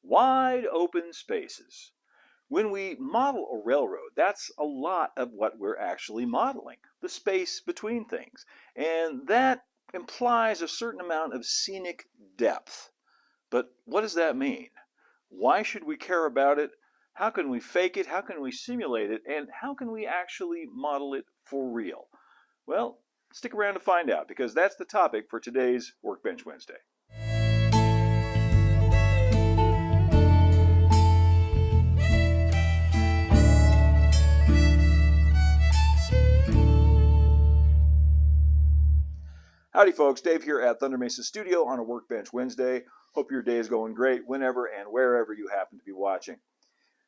Wide open spaces. When we model a railroad, that's a lot of what we're actually modeling, the space between things. And that implies a certain amount of scenic depth. But what does that mean? Why should we care about it? How can we fake it? How can we simulate it? And how can we actually model it for real? Well, stick around to find out because that's the topic for today's Workbench Wednesday. Howdy folks, Dave here at Thunder Mesa Studio on a Workbench Wednesday. Hope your day is going great whenever and wherever you happen to be watching.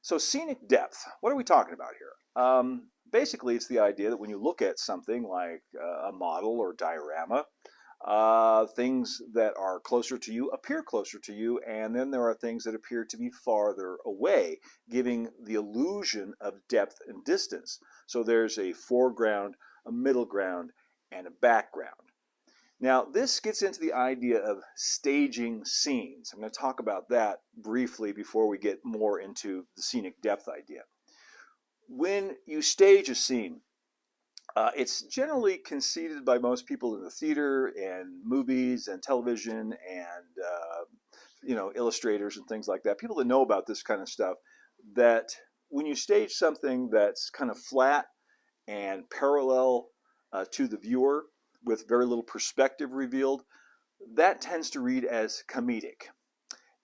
So scenic depth, what are we talking about here? Basically, it's the idea that when you look at something like a model or diorama, things that are closer to you appear closer to you, and then there are things that appear to be farther away, giving the illusion of depth and distance. So there's a foreground, a middle ground, and a background. Now, this gets into the idea of staging scenes. I'm going to talk about that briefly before we get more into the scenic depth idea. When you stage a scene, it's generally conceded by most people in the theater and movies and television and illustrators and things like that, people that know about this kind of stuff, that when you stage something that's kind of flat and parallel to the viewer, with very little perspective revealed, that tends to read as comedic.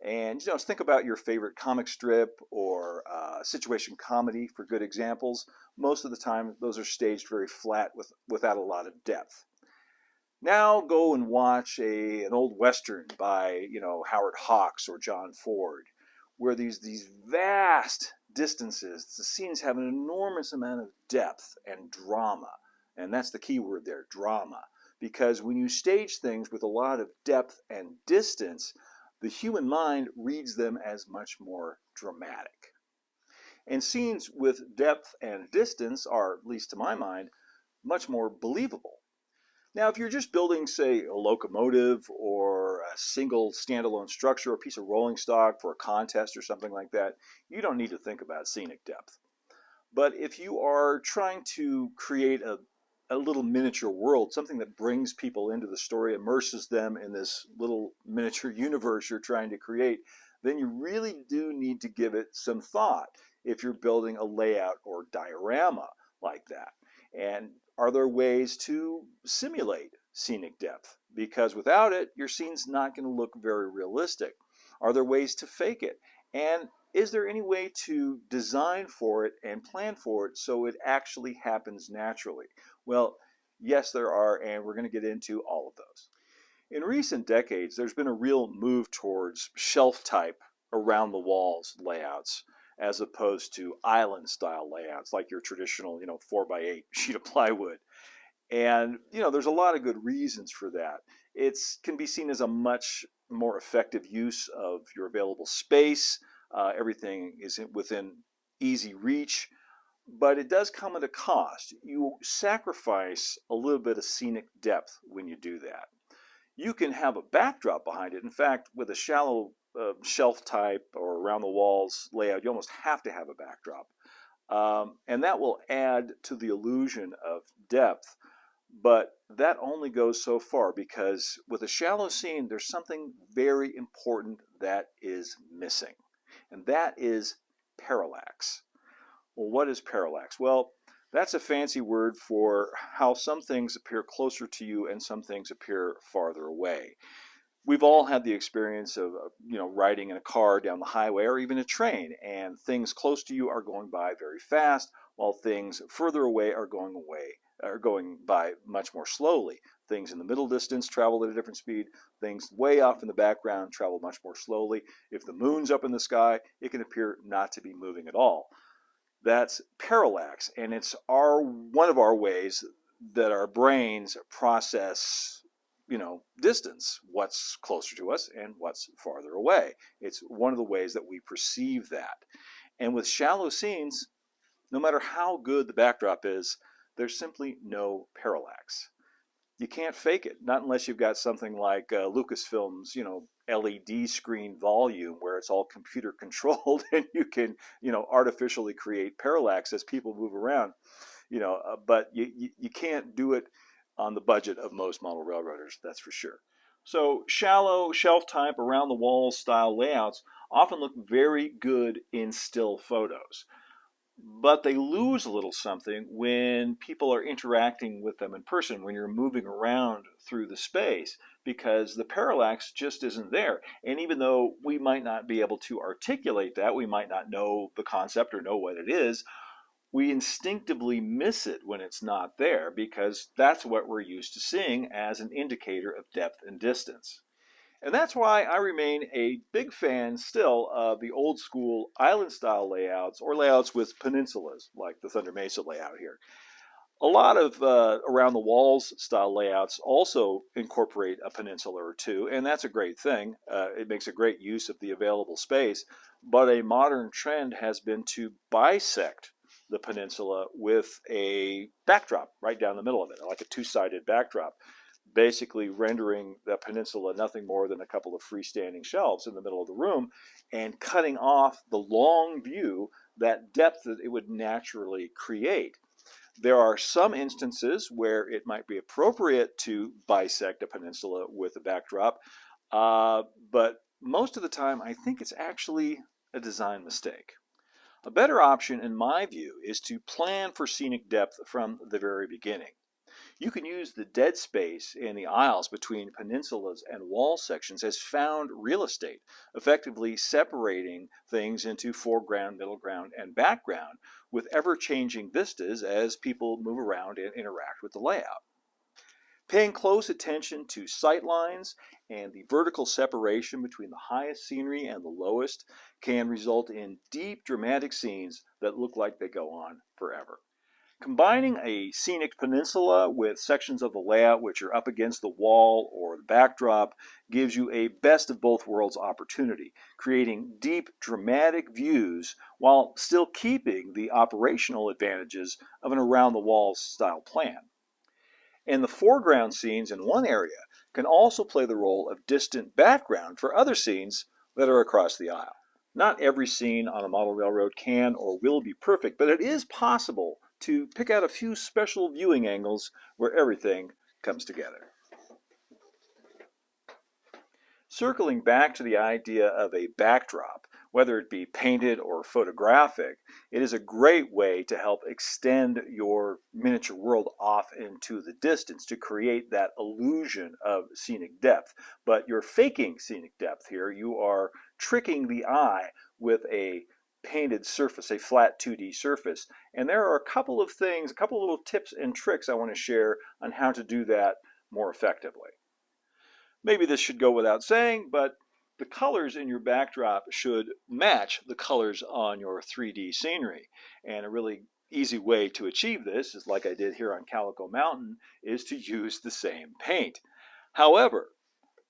And think about your favorite comic strip or situation comedy for good examples. Most of the time, those are staged very flat without a lot of depth. Now go and watch an old Western by Howard Hawks or John Ford, where these vast distances, the scenes have an enormous amount of depth and drama. And that's the key word there, drama. Because when you stage things with a lot of depth and distance, the human mind reads them as much more dramatic. And scenes with depth and distance are, at least to my mind, much more believable. Now, if you're just building, say, a locomotive or a single standalone structure, a piece of rolling stock for a contest or something like that, you don't need to think about scenic depth. But if you are trying to create a little miniature world, something that brings people into the story, immerses them in this little miniature universe you're trying to create, then you really do need to give it some thought if you're building a layout or diorama like that. And are there ways to simulate scenic depth? Because without it, your scene's not going to look very realistic. Are there ways to fake it? And is there any way to design for it and plan for it so it actually happens naturally? Well, yes, there are, and we're going to get into all of those. In recent decades, there's been a real move towards shelf type around the walls layouts as opposed to island style layouts like your traditional 4x8 sheet of plywood. And there's a lot of good reasons for that. It can be seen as a much more effective use of your available space. Everything is within easy reach, but it does come at a cost. You sacrifice a little bit of scenic depth when you do that. You can have a backdrop behind it. In fact, with a shallow shelf type or around the walls layout, you almost have to have a backdrop. And that will add to the illusion of depth. But that only goes so far, because with a shallow scene, there's something very important that is missing. And that is parallax. Well, what is parallax? Well, that's a fancy word for how some things appear closer to you and some things appear farther away. We've all had the experience of riding in a car down the highway or even a train, and things close to you are going by very fast, while things further away are going by much more slowly. Things in the middle distance travel at a different speed. Things way off in the background travel much more slowly. If the moon's up in the sky, it can appear not to be moving at all. That's parallax, and it's one of our ways that our brains process distance, what's closer to us and what's farther away. It's one of the ways that we perceive that. And with shallow scenes, no matter how good the backdrop is, there's simply no parallax. You can't fake it, not unless you've got something like Lucasfilm's, LED screen volume where it's all computer controlled and you can, artificially create parallax as people move around, but you can't do it on the budget of most model railroaders, that's for sure. So shallow shelf type around the walls style layouts often look very good in still photos, but they lose a little something when people are interacting with them in person, when you're moving around through the space, because the parallax just isn't there. And even though we might not be able to articulate that, we might not know the concept or know what it is, we instinctively miss it when it's not there because that's what we're used to seeing as an indicator of depth and distance. And that's why I remain a big fan still of the old school island style layouts or layouts with peninsulas like the Thunder Mesa layout here. A lot of around the walls style layouts also incorporate a peninsula or two, and that's a great thing. It makes a great use of the available space, but a modern trend has been to bisect the peninsula with a backdrop right down the middle of it, like a two-sided backdrop, basically rendering the peninsula nothing more than a couple of freestanding shelves in the middle of the room and cutting off the long view, that depth that it would naturally create. There are some instances where it might be appropriate to bisect a peninsula with a backdrop, but most of the time I think it's actually a design mistake. A better option, in my view, is to plan for scenic depth from the very beginning. You can use the dead space in the aisles between peninsulas and wall sections as found real estate, effectively separating things into foreground, middle ground, and background with ever-changing vistas as people move around and interact with the layout. Paying close attention to sight lines and the vertical separation between the highest scenery and the lowest can result in deep, dramatic scenes that look like they go on forever. Combining a scenic peninsula with sections of the layout which are up against the wall or the backdrop gives you a best of both worlds opportunity, creating deep, dramatic views while still keeping the operational advantages of an around-the-walls style plan. And the foreground scenes in one area can also play the role of distant background for other scenes that are across the aisle. Not every scene on a model railroad can or will be perfect, but it is possible to pick out a few special viewing angles where everything comes together. Circling back to the idea of a backdrop, whether it be painted or photographic, it is a great way to help extend your miniature world off into the distance to create that illusion of scenic depth. But you're faking scenic depth here. You are tricking the eye with a painted surface, a flat 2D surface. And there are a couple of things, a couple of little tips and tricks I want to share on how to do that more effectively. Maybe this should go without saying, but the colors in your backdrop should match the colors on your 3D scenery. And a really easy way to achieve this is, like I did here on Calico Mountain, is to use the same paint. However,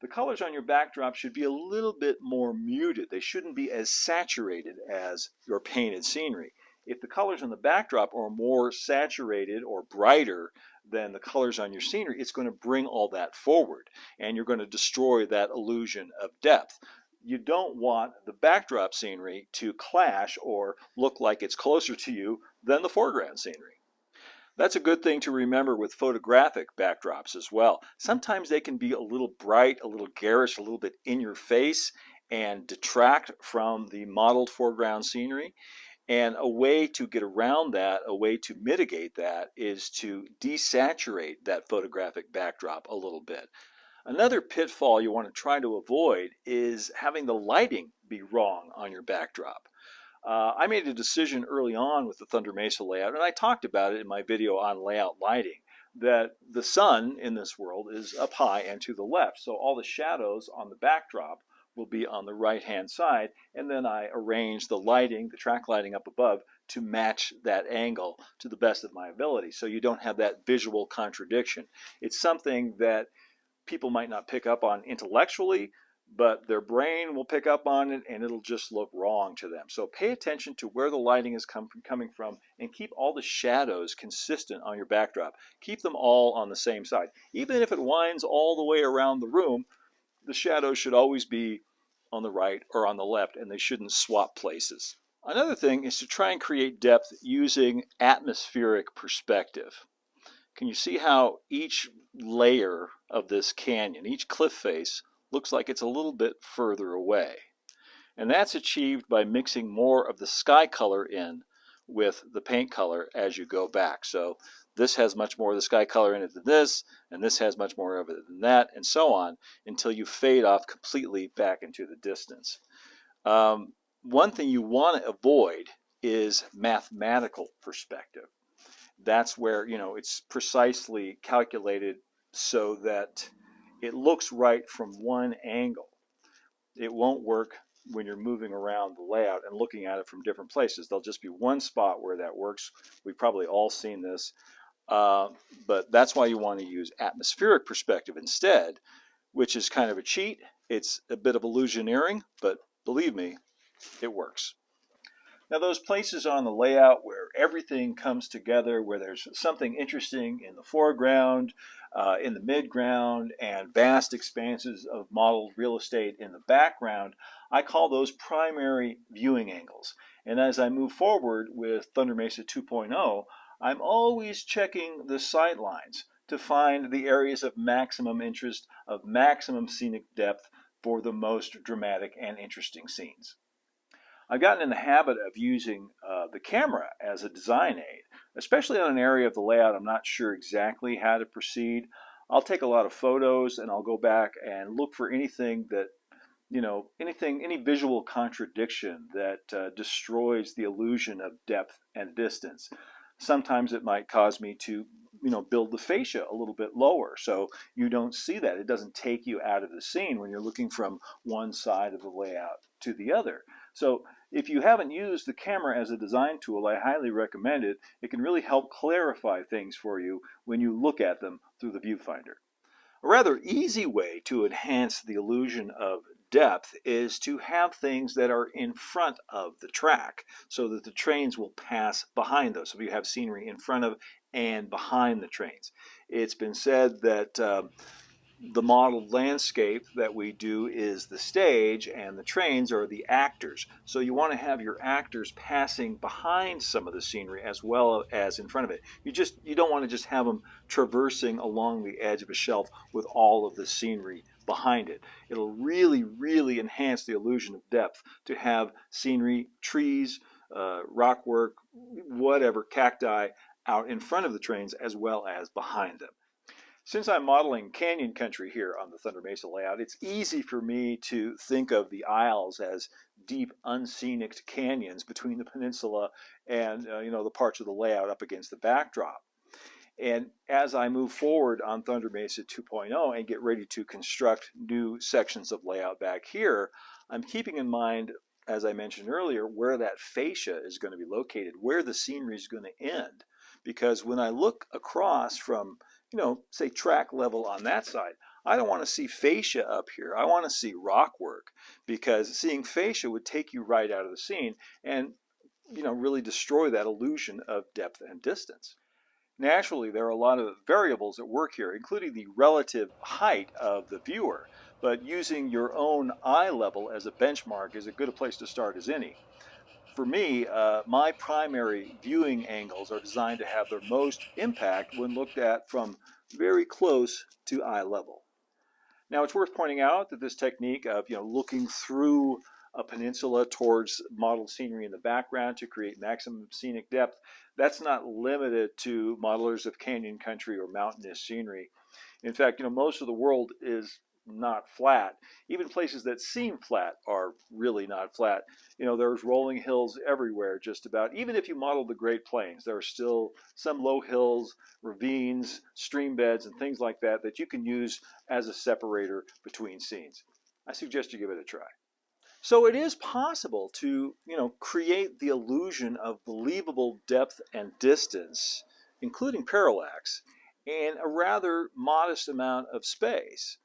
the colors on your backdrop should be a little bit more muted. They shouldn't be as saturated as your painted scenery. If the colors on the backdrop are more saturated or brighter than the colors on your scenery, it's going to bring all that forward, and you're going to destroy that illusion of depth. You don't want the backdrop scenery to clash or look like it's closer to you than the foreground scenery. That's a good thing to remember with photographic backdrops as well. Sometimes they can be a little bright, a little garish, a little bit in your face and detract from the modeled foreground scenery. And a way to get around that, a way to mitigate that, is to desaturate that photographic backdrop a little bit. Another pitfall you want to try to avoid is having the lighting be wrong on your backdrop. I made a decision early on with the Thunder Mesa layout, and I talked about it in my video on layout lighting, that the sun in this world is up high and to the left. So all the shadows on the backdrop will be on the right-hand side, and then I arrange the lighting, the track lighting up above, to match that angle to the best of my ability, so you don't have that visual contradiction. It's something that people might not pick up on intellectually, but their brain will pick up on it and it'll just look wrong to them. So pay attention to where the lighting is coming from, and keep all the shadows consistent on your backdrop. Keep them all on the same side. Even if it winds all the way around the room, the shadows should always be on the right or on the left, and they shouldn't swap places. Another thing is to try and create depth using atmospheric perspective. Can you see how each layer of this canyon, each cliff face, looks like it's a little bit further away? And that's achieved by mixing more of the sky color in with the paint color as you go back. So this has much more of the sky color in it than this, and this has much more of it than that, and so on, until you fade off completely back into the distance. One thing you want to avoid is mathematical perspective. That's where, it's precisely calculated so that it looks right from one angle. It won't work when you're moving around the layout and looking at it from different places. There'll just be one spot where that works. We've probably all seen this, but that's why you want to use atmospheric perspective instead, which is kind of a cheat. It's a bit of illusioneering, but believe me, it works. Now, those places on the layout where everything comes together, where there's something interesting in the foreground, in the midground, and vast expanses of modeled real estate in the background, I call those primary viewing angles. And as I move forward with Thunder Mesa 2.0, I'm always checking the sight lines to find the areas of maximum interest, of maximum scenic depth for the most dramatic and interesting scenes. I've gotten in the habit of using the camera as a design aid, especially on an area of the layout I'm not sure exactly how to proceed. I'll take a lot of photos and I'll go back and look for anything that, any visual contradiction that destroys the illusion of depth and distance. Sometimes it might cause me to, build the fascia a little bit lower so you don't see that. It doesn't take you out of the scene when you're looking from one side of the layout to the other. So if you haven't used the camera as a design tool, I highly recommend it. It can really help clarify things for you when you look at them through the viewfinder. A rather easy way to enhance the illusion of depth is to have things that are in front of the track so that the trains will pass behind those. So you have scenery in front of and behind the trains. It's been said that the modeled landscape that we do is the stage and the trains are the actors. So you want to have your actors passing behind some of the scenery as well as in front of it. You don't want to just have them traversing along the edge of a shelf with all of the scenery behind it. It'll really, really enhance the illusion of depth to have scenery, trees, rock work, whatever, cacti out in front of the trains as well as behind them. Since I'm modeling canyon country here on the Thunder Mesa layout, it's easy for me to think of the aisles as deep, unscenic canyons between the peninsula and the parts of the layout up against the backdrop. And as I move forward on Thunder Mesa 2.0 and get ready to construct new sections of layout back here, I'm keeping in mind, as I mentioned earlier, where that fascia is going to be located, where the scenery is going to end. Because when I look across from say track level on that side, I don't want to see fascia up here. I want to see rock work, because seeing fascia would take you right out of the scene and really destroy that illusion of depth and distance. Naturally, there are a lot of variables at work here, including the relative height of the viewer, but using your own eye level as a benchmark is as good a place to start as any. For me, my primary viewing angles are designed to have their most impact when looked at from very close to eye level. Now, it's worth pointing out that this technique of looking through a peninsula towards modeled scenery in the background to create maximum scenic depth, that's not limited to modelers of canyon country or mountainous scenery. In fact, most of the world is not flat. Even places that seem flat are really not flat. There's rolling hills everywhere just about. Even if you model the Great Plains, there are still some low hills, ravines, stream beds, and things like that that you can use as a separator between scenes. I suggest you give it a try. So it is possible to, create the illusion of believable depth and distance, including parallax, in a rather modest amount of space.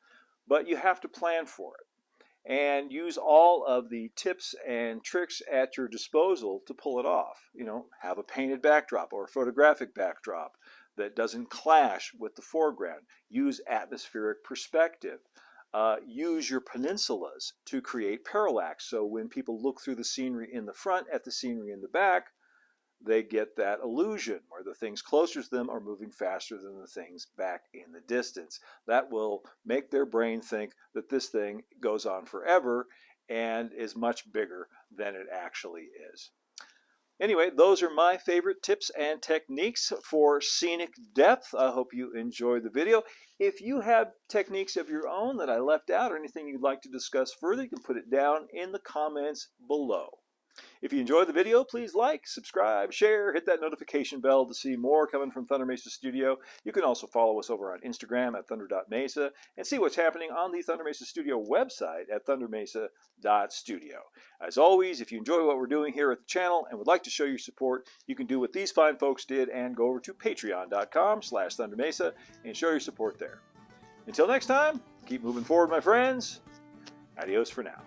But you have to plan for it. and use all of the tips and tricks at your disposal to pull it off. You know, have a painted backdrop or a photographic backdrop that doesn't clash with the foreground. Use atmospheric perspective. Use your peninsulas to create parallax. So when people look through the scenery in the front at the scenery in the back, they get that illusion where the things closer to them are moving faster than the things back in the distance. That will make their brain think that this thing goes on forever and is much bigger than it actually is. Anyway, those are my favorite tips and techniques for scenic depth. I hope you enjoyed the video. If you have techniques of your own that I left out or anything you'd like to discuss further, you can put it down in the comments below. If you enjoyed the video, please like, subscribe, share, hit that notification bell to see more coming from Thunder Mesa Studio. You can also follow us over on Instagram at thunder.mesa and see what's happening on the Thunder Mesa Studio website at thundermesa.studio. As always, if you enjoy what we're doing here at the channel and would like to show your support, you can do what these fine folks did and go over to patreon.com/thundermesa and show your support there. Until next time, keep moving forward, my friends. Adios for now.